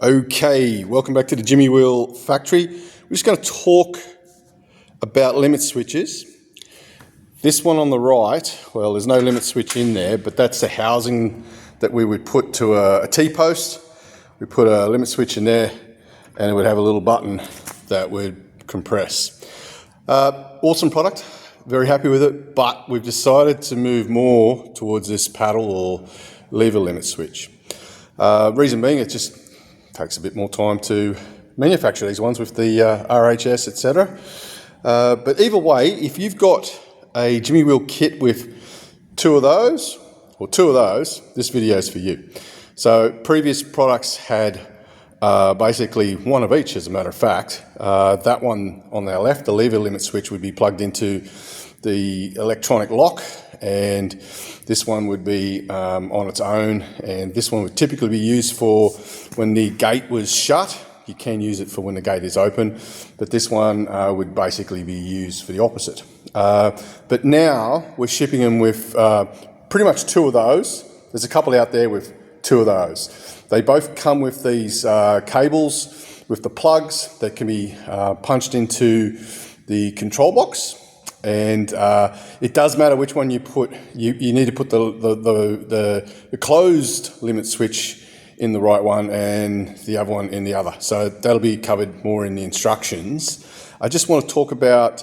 Okay, welcome back to the Jimmy Wheel Factory. We're just going to talk about limit switches. This one on the right, well, there's no limit switch in there, but that's the housing that we would put to a T-post. We put a limit switch in there and it would have a little button that would compress. Awesome product, very happy with it, but we've decided to move more towards this paddle or lever limit switch. Reason being, it just takes a bit more time to manufacture these ones with the RHS, etc. But either way, if you've got a Jimmy Wheel kit with two of those, this video is for you. So previous products had basically one of each, as a matter of fact. That one on our left, the lever limit switch, would be plugged into the electronic lock, and this one would be on its own, and this one would typically be used for when the gate was shut. You can use it for when the gate is open, but this one would basically be used for the opposite. But now we're shipping them with pretty much two of those. There's a couple out there with two of those. They both come with these cables with the plugs that can be punched into the control box. And it does matter which one you put. You need to put the closed limit switch in the right one and the other one in the other. So that'll be covered more in the instructions. I just want to talk about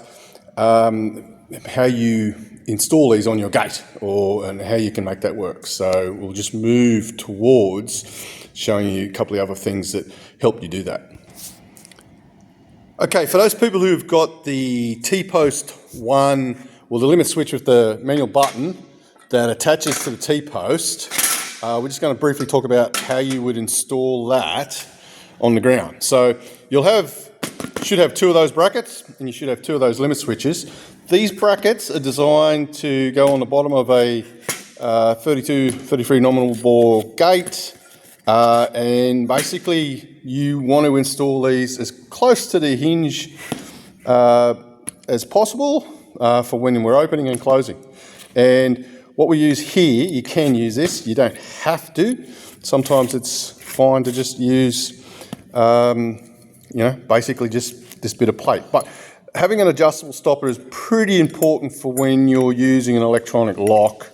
how you install these on your gate and how you can make that work. So we'll just move towards showing you a couple of other things that help you do that. Okay, for those people who've got the T-post one, well, the limit switch with the manual button that attaches to the T-post, we're just going to briefly talk about how you would install that on the ground. So you should have two of those brackets, and you should have two of those limit switches. These brackets are designed to go on the bottom of a 33 nominal bore gate, and basically you want to install these as close to the hinge as possible for when we're opening and closing. And what we use here, you can use this, you don't have to. Sometimes it's fine to just use, basically just this bit of plate. But having an adjustable stopper is pretty important for when you're using an electronic lock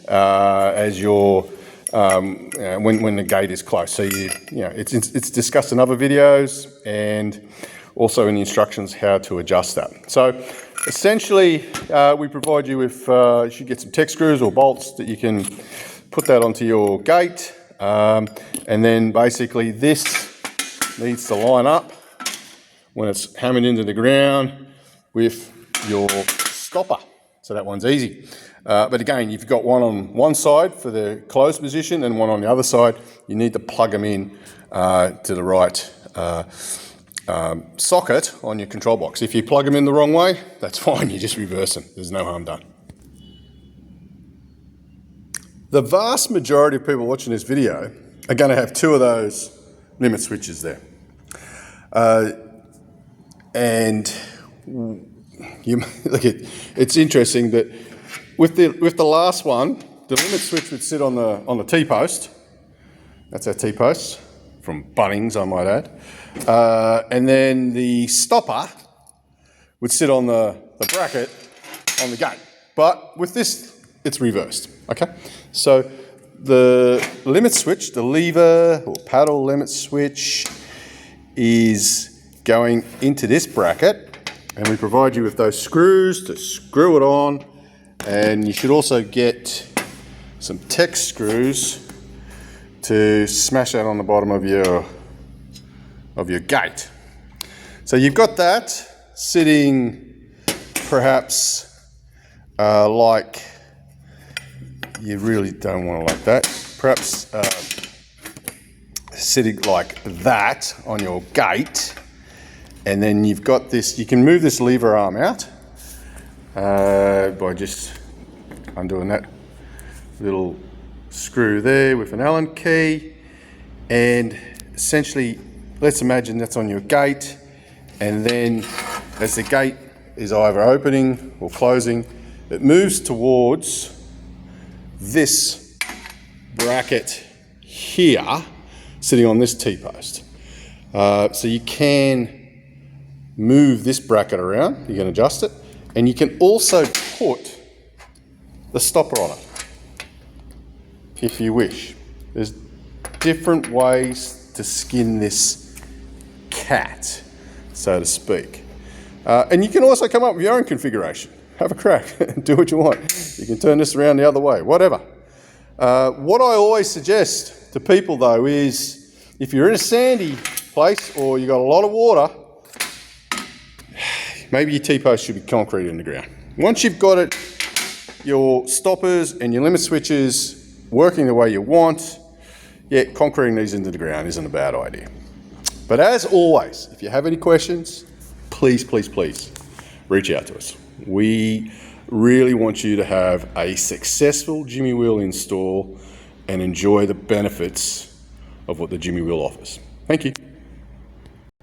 as your when the gate is closed. So it's discussed in other videos and also in the instructions how to adjust that. So essentially, we provide you with, you should get some Tech screws or bolts that you can put that onto your gate, and then basically this needs to line up when it's hammered into the ground with your stopper. So that one's easy. But again, you've got one on one side for the closed position and one on the other side. You need to plug them in to the right socket on your control box. If you plug them in the wrong way, that's fine. You just reverse them. There's no harm done. The vast majority of people watching this video are going to have two of those limit switches there. And it's interesting that with the last one, the limit switch would sit on the T-post. That's our T-post from Bunnings, I might add. And then the stopper would sit on the bracket on the gate. But with this, it's reversed. Okay, so the limit switch, the lever or paddle limit switch, is going into this bracket, and we provide you with those screws to screw it on, and you should also get some Tech screws to smash that on the bottom of your gate. So you've got that sitting perhaps like you really don't want to like that. Perhaps sitting like that on your gate. And then you've got this, you can move this lever arm out by just undoing that little screw there with an Allen key. And essentially, let's imagine that's on your gate. And then as the gate is either opening or closing, it moves towards this bracket here. sitting on this T-post. So you can move this bracket around, you can adjust it, and you can also put the stopper on it, if you wish. There's different ways to skin this cat, so to speak. And you can also come up with your own configuration. Have a crack, do what you want. You can turn this around the other way, whatever. What I always suggest to people though is, if you're in a sandy place or you've got a lot of water, maybe your T-post should be concrete in the ground. Once you've got it, your stoppers and your limit switches working the way you want, yeah, concreting these into the ground isn't a bad idea. But as always, if you have any questions, please, please, please reach out to us. We really want you to have a successful Jimmy Wheel install and enjoy the benefits of what the Jimmy Wheel offers. Thank you.